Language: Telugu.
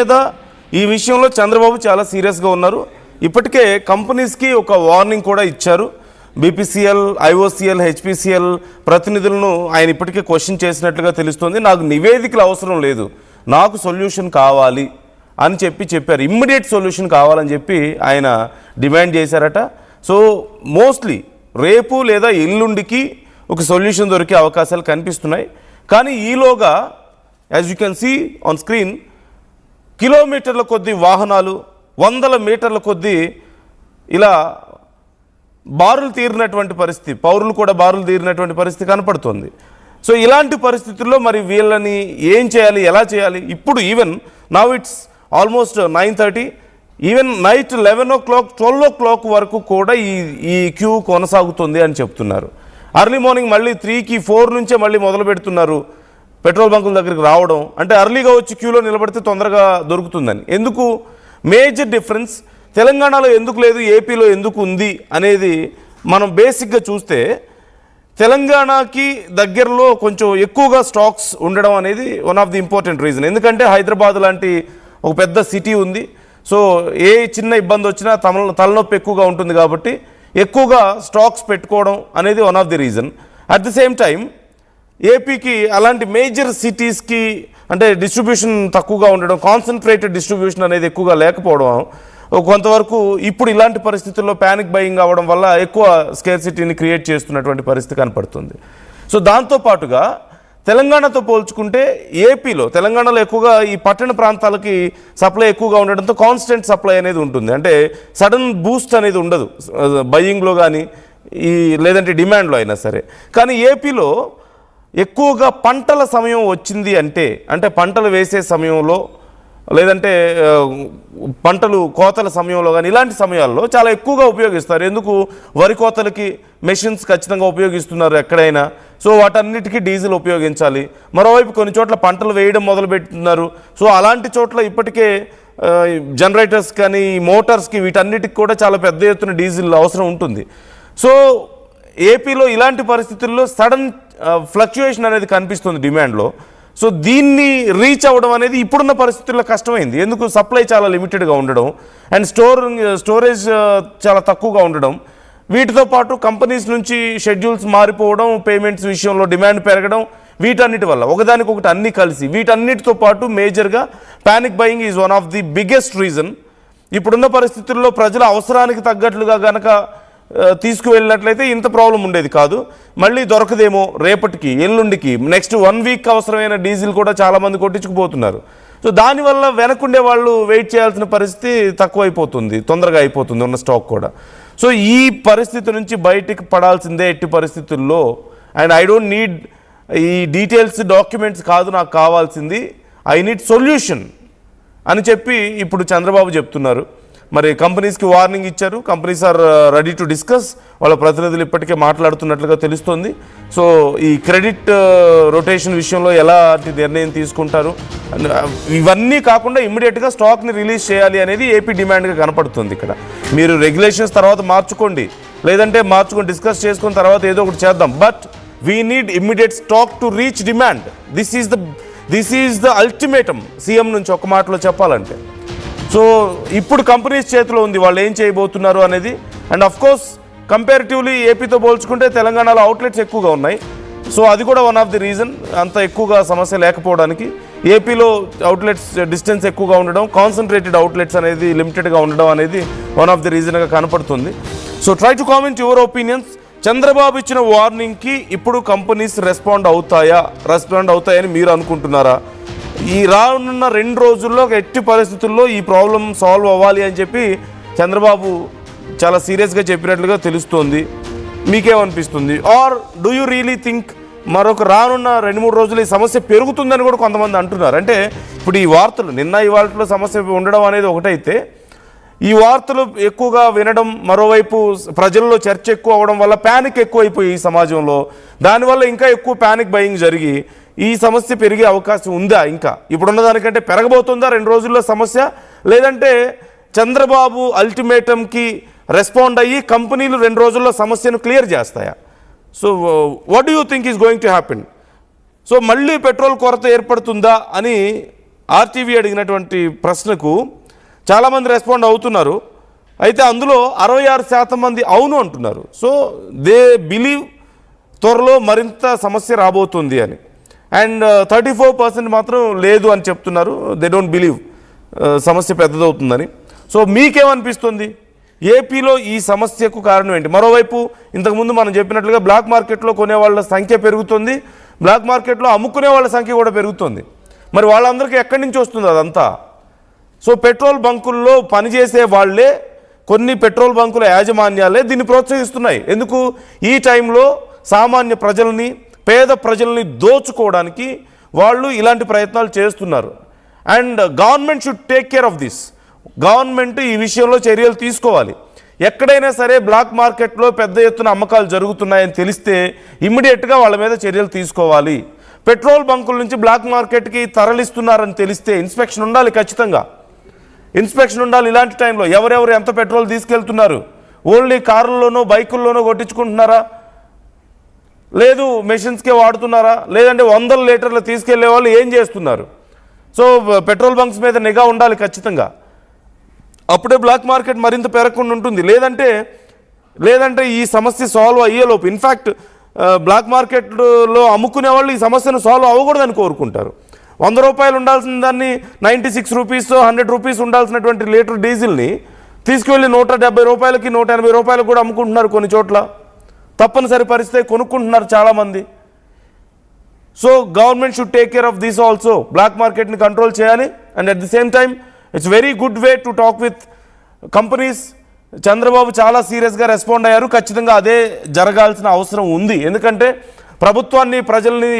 మీద ఈ విషయంలో చంద్రబాబు చాలా సీరియస్గా ఉన్నారు. ఇప్పటికే కంపెనీస్కి ఒక వార్నింగ్ కూడా ఇచ్చారు. బీపీసీఎల్, ఐఓసీఎల్, హెచ్పీసీఎల్ ప్రతినిధులను ఆయన ఇప్పటికే క్వశ్చన్ చేసినట్లుగా తెలుస్తుంది. నాకు నివేదికలు అవసరం లేదు, నాకు సొల్యూషన్ కావాలి అని చెప్పారు. ఇమ్మీడియట్ సొల్యూషన్ కావాలని చెప్పి ఆయన డిమాండ్ చేశారట. సో మోస్ట్లీ రేపు లేదా ఎల్లుండికి ఒక సొల్యూషన్ దొరికే అవకాశాలు కనిపిస్తున్నాయి. కానీ ఈలోగా as you can see on screen, కిలోమీటర్ల కొద్దీ వాహనాలు, వందల మీటర్ల కొద్దీ ఇలా బారులు తీరినటువంటి పరిస్థితి, పౌరులు కూడా బారులు తీరినటువంటి పరిస్థితి కనపడుతుంది. సో ఇలాంటి పరిస్థితుల్లో మరి వీళ్ళని ఏం చేయాలి, ఎలా చేయాలి? ఇప్పుడు even now it's almost 9:30, even night 11 o'clock 12 o'clock వరకు కూడా ఈ క్యూ కొనసాగుతుంది అని చెప్తున్నారు. అర్లీ మార్నింగ్ మళ్ళీ 3కి 4 నుంచే మళ్ళీ మొదలు పెడుతున్నారు పెట్రోల్ బంకుల దగ్గరికి రావడం. అంటే అర్లీగా వచ్చి క్యూలో నిలబడితే తొందరగా దొరుకుతుందని. ఎందుకు? మేజర్ డిఫరెన్స్ తెలంగాణలో ఎందుకు లేదు, ఏపీలో ఎందుకు ఉంది అనేది మనం బేసిక్గా చూస్తే, తెలంగాణకి దగ్గరలో కొంచెం ఎక్కువగా స్టాక్స్ ఉండడం అనేది one of the important reason. ఎందుకంటే హైదరాబాద్ లాంటి ఒక పెద్ద సిటీ ఉంది. సో ఏ చిన్న ఇబ్బంది వచ్చినా తలనొప్పి ఎక్కువగా ఉంటుంది కాబట్టి ఎక్కువగా స్టాక్స్ పెట్టుకోవడం అనేది one of the reason. At the same time ఏపీకి అలాంటి మేజర్ సిటీస్కి అంటే డిస్ట్రిబ్యూషన్ తక్కువగా ఉండడం, కాన్సన్ట్రేటెడ్ డిస్ట్రిబ్యూషన్ అనేది ఎక్కువగా లేకపోవడం, కొంతవరకు ఇప్పుడు ఇలాంటి పరిస్థితుల్లో ప్యానిక్ బయింగ్ అవ్వడం వల్ల ఎక్కువ స్కేర్సిటీని క్రియేట్ చేస్తున్నటువంటి పరిస్థితి కనపడుతుంది. సో దాంతోపాటుగా తెలంగాణతో పోల్చుకుంటే ఏపీలో, తెలంగాణలో ఎక్కువగా ఈ పట్టణ ప్రాంతాలకి సప్లై ఎక్కువగా ఉండడంతో కాన్స్టెంట్ సప్లై అనేది ఉంటుంది. అంటే సడన్ బూస్ట్ అనేది ఉండదు బయింగ్లో కానీ లేదంటే డిమాండ్లో అయినా సరే. కానీ ఏపీలో ఎక్కువగా పంటల సమయం వచ్చింది అంటే పంటలు వేసే సమయంలో లేదంటే పంటలు కోతల సమయంలో కానీ ఇలాంటి సమయాల్లో చాలా ఎక్కువగా ఉపయోగిస్తారు. ఎందుకు? వరి కోతలకి మెషిన్స్ ఖచ్చితంగా ఉపయోగిస్తున్నారు ఎక్కడైనా. సో వాటన్నిటికీ డీజిల్ ఉపయోగించాలి. మరోవైపు కొన్ని చోట్ల పంటలు వేయడం మొదలుపెడుతున్నారు. సో అలాంటి చోట్ల ఇప్పటికే జనరేటర్స్ కానీ మోటార్స్కి వీటన్నిటికి కూడా చాలా పెద్ద ఎత్తున డీజిల్ అవసరం ఉంటుంది. సో ఏపీలో ఇలాంటి పరిస్థితుల్లో సడన్ ఫ్లక్చుయేషన్ అనేది కనిపిస్తుంది డిమాండ్లో. సో దీన్ని రీచ్ అవ్వడం అనేది ఇప్పుడున్న పరిస్థితుల్లో కష్టమైంది. ఎందుకు? సప్లై చాలా లిమిటెడ్గా ఉండడం అండ్ స్టోరేజ్ చాలా తక్కువగా ఉండడం, వీటితో పాటు కంపెనీస్ నుంచి షెడ్యూల్స్ మారిపోవడం, పేమెంట్స్ విషయంలో డిమాండ్ పెరగడం, వీటన్నిటి వల్ల ఒకదానికొకటి అన్నీ కలిసి వీటన్నిటితో పాటు మేజర్గా panic buying is one of the biggest reason. ఇప్పుడున్న పరిస్థితుల్లో ప్రజల అవసరానికి తగ్గట్లుగా కనుక తీసుకువెళ్ళినట్లయితే ఇంత ప్రాబ్లం ఉండేది కాదు. మళ్ళీ దొరకదేమో రేపటికి, ఎల్లుండికి, నెక్స్ట్ 1 week అవసరమైన డీజిల్ కూడా చాలామంది కొట్టించుకుపోతున్నారు. సో దానివల్ల వెనకుండే వాళ్ళు వెయిట్ చేయాల్సిన పరిస్థితి తక్కువైపోతుంది, తొందరగా అయిపోతుంది ఉన్న స్టాక్ కూడా. సో ఈ పరిస్థితి నుంచి బయటికి పడాల్సిందే ఎట్టి పరిస్థితుల్లో. అండ్ ఐ డోంట్ నీడ్ ఈ డీటెయిల్స్ డాక్యుమెంట్స్ కాదు నాకు కావాల్సింది, ఐ నీడ్ సొల్యూషన్ అని చెప్పి ఇప్పుడు చంద్రబాబు చెప్తున్నారు. మరి కంపెనీస్కి వార్నింగ్ ఇచ్చారు. Companies are ready to discuss. వాళ్ళ ప్రతినిధులు ఇప్పటికే మాట్లాడుతున్నట్లుగా తెలుస్తోంది. సో ఈ క్రెడిట్ రొటేషన్ విషయంలో ఎలాంటి నిర్ణయం తీసుకుంటారు, ఇవన్నీ కాకుండా ఇమ్మీడియట్గా స్టాక్ని రిలీజ్ చేయాలి అనేది ఏపీ డిమాండ్గా కనపడుతుంది. ఇక్కడ మీరు రెగ్యులేషన్స్ తర్వాత మార్చుకోండి, లేదంటే డిస్కస్ చేసుకున్న తర్వాత ఏదో ఒకటి చేద్దాం. But we need immediate stock to reach demand. This is the ultimatum CM నుంచి ఒక మాటలో చెప్పాలంటే. సో ఇప్పుడు కంపెనీస్ చేతిలో ఉంది వాళ్ళు ఏం చేయబోతున్నారు అనేది. అండ్ అఫ్ కోర్స్ కంపారిటివ్లీ ఏపీతో పోల్చుకుంటే తెలంగాణలో అవుట్లెట్స్ ఎక్కువగా ఉన్నాయి. సో అది కూడా వన్ ఆఫ్ ది రీజన్ అంత ఎక్కువగా సమస్య లేకపోవడానికి. ఏపీలో అవుట్లెట్స్ డిస్టెన్స్ ఎక్కువగా ఉండడం, కాన్సన్ట్రేటెడ్ అవుట్లెట్స్ అనేది లిమిటెడ్గా ఉండడం అనేది వన్ ఆఫ్ ది రీజన్గా కనపడుతుంది. So try to comment your opinions. Chandrababu ఇచ్చిన వార్నింగ్కి ఇప్పుడు కంపెనీస్ రెస్పాండ్ అవుతాయని మీరు అనుకుంటున్నారా? ఈ రానున్న 2 రోజుల్లో ఎట్టి పరిస్థితుల్లో ఈ ప్రాబ్లం సాల్వ్ అవ్వాలి అని చెప్పి చంద్రబాబు చాలా సీరియస్గా చెప్పినట్లుగా తెలుస్తోంది. మీకేమనిపిస్తుంది? Or do you really think మరొక రానున్న 2-3 రోజులు ఈ సమస్య పెరుగుతుందని కూడా కొంతమంది అంటున్నారు? అంటే ఇప్పుడు ఈ వార్తలు నిన్న ఇవాళలో సమస్య ఉండడం అనేది ఒకటైతే, ఈ వార్తలు ఎక్కువగా వినడం, మరోవైపు ప్రజల్లో చర్చ ఎక్కువ అవ్వడం వల్ల ప్యానిక్ ఎక్కువైపోయి ఈ సమాజంలో, దానివల్ల ఇంకా ఎక్కువ ప్యానిక్ బయింగ్ జరిగి ఈ సమస్య పెరిగే అవకాశం ఉందా? ఇంకా ఇప్పుడున్న దానికంటే పెరగబోతుందా 2 రోజుల్లో సమస్య? లేదంటే చంద్రబాబు అల్టిమేటంకి రెస్పాండ్ అయ్యి కంపెనీలు 2 రోజుల్లో సమస్యను క్లియర్ చేస్తాయా? So what do you think is going to happen? So మళ్ళీ పెట్రోల్ కొరత ఏర్పడుతుందా అని ఆర్టీవీ అడిగినటువంటి ప్రశ్నకు చాలామంది రెస్పాండ్ అవుతున్నారు. అయితే అందులో 66% మంది అవును అంటున్నారు. సో దే బిలీవ్ త్వరలో మరింత సమస్య రాబోతుంది అని. అండ్ 34% మాత్రం లేదు అని చెప్తున్నారు. దే డోంట్ బిలీవ్ సమస్య పెద్దదవుతుందని. సో మీకేమనిపిస్తుంది, ఏపీలో ఈ సమస్యకు కారణం ఏంటి? మరోవైపు ఇంతకుముందు మనం చెప్పినట్లుగా బ్లాక్ మార్కెట్లో కొనేవాళ్ళ సంఖ్య పెరుగుతుంది, బ్లాక్ మార్కెట్లో అమ్ముకునే వాళ్ళ సంఖ్య కూడా పెరుగుతుంది. మరి వాళ్ళందరికీ ఎక్కడి నుంచి వస్తుంది అదంతా? సో పెట్రోల్ బంకుల్లో పనిచేసే వాళ్ళే, కొన్ని పెట్రోల్ బంకుల యాజమాన్యాలే దీన్ని ప్రోత్సహిస్తున్నాయి. ఎందుకు? ఈ టైంలో సామాన్య ప్రజల్ని, పేద ప్రజల్ని దోచుకోవడానికి వాళ్ళు ఇలాంటి ప్రయత్నాలు చేస్తున్నారు. And government should take care of this. Government ఈ విషయంలో చర్యలు తీసుకోవాలి. ఎక్కడైనా సరే బ్లాక్ మార్కెట్లో పెద్ద ఎత్తున అమ్మకాలు జరుగుతున్నాయని తెలిస్తే ఇమ్మీడియట్గా వాళ్ళ మీద చర్యలు తీసుకోవాలి. పెట్రోల్ బంకుల నుంచి బ్లాక్ మార్కెట్కి తరలిస్తున్నారని తెలిస్తే ఇన్స్పెక్షన్ ఉండాలి, ఖచ్చితంగా ఇన్స్పెక్షన్ ఉండాలి. ఇలాంటి టైంలో ఎవరెవరు ఎంత పెట్రోల్ తీసుకెళ్తున్నారు? ఓన్లీ కార్లలోనో బైకుల్లోనో కొట్టించుకుంటున్నారా, లేదు మెషిన్స్కే వాడుతున్నారా, లేదంటే 100 లీటర్లు తీసుకెళ్లే వాళ్ళు ఏం చేస్తున్నారు? సో పెట్రోల్ బంక్స్ మీద నిఘా ఉండాలి ఖచ్చితంగా. అప్పుడే బ్లాక్ మార్కెట్ మరింత పెరగకుండా ఉంటుంది. లేదంటే ఈ సమస్య సాల్వ్ అయ్యేలోపు, ఇన్ఫ్యాక్ట్ బ్లాక్ మార్కెట్లో అమ్ముకునే వాళ్ళు ఈ సమస్యను సాల్వ్ అవ్వకూడదని కోరుకుంటారు. 100 రూపాయలు ఉండాల్సిన దాన్ని 96 రూపీస్ 100 రూపీస్ ఉండాల్సినటువంటి లీటర్ డీజిల్ని తీసుకువెళ్ళి 170 రూపాయలకి 180 రూపాయలకు కూడా అమ్ముకుంటున్నారు. కొన్ని చోట్ల తప్పనిసరి పరిస్థితి కొనుక్కుంటున్నారు చాలామంది. So government should take care of this also. Black మార్కెట్ని కంట్రోల్ చేయాలి. And at the same time it's very good way to talk with companies. Chandrababu చాలా సీరియస్గా రెస్పాండ్ అయ్యారు. ఖచ్చితంగా అదే జరగాల్సిన అవసరం ఉంది. ఎందుకంటే ప్రభుత్వాన్ని, ప్రజల్ని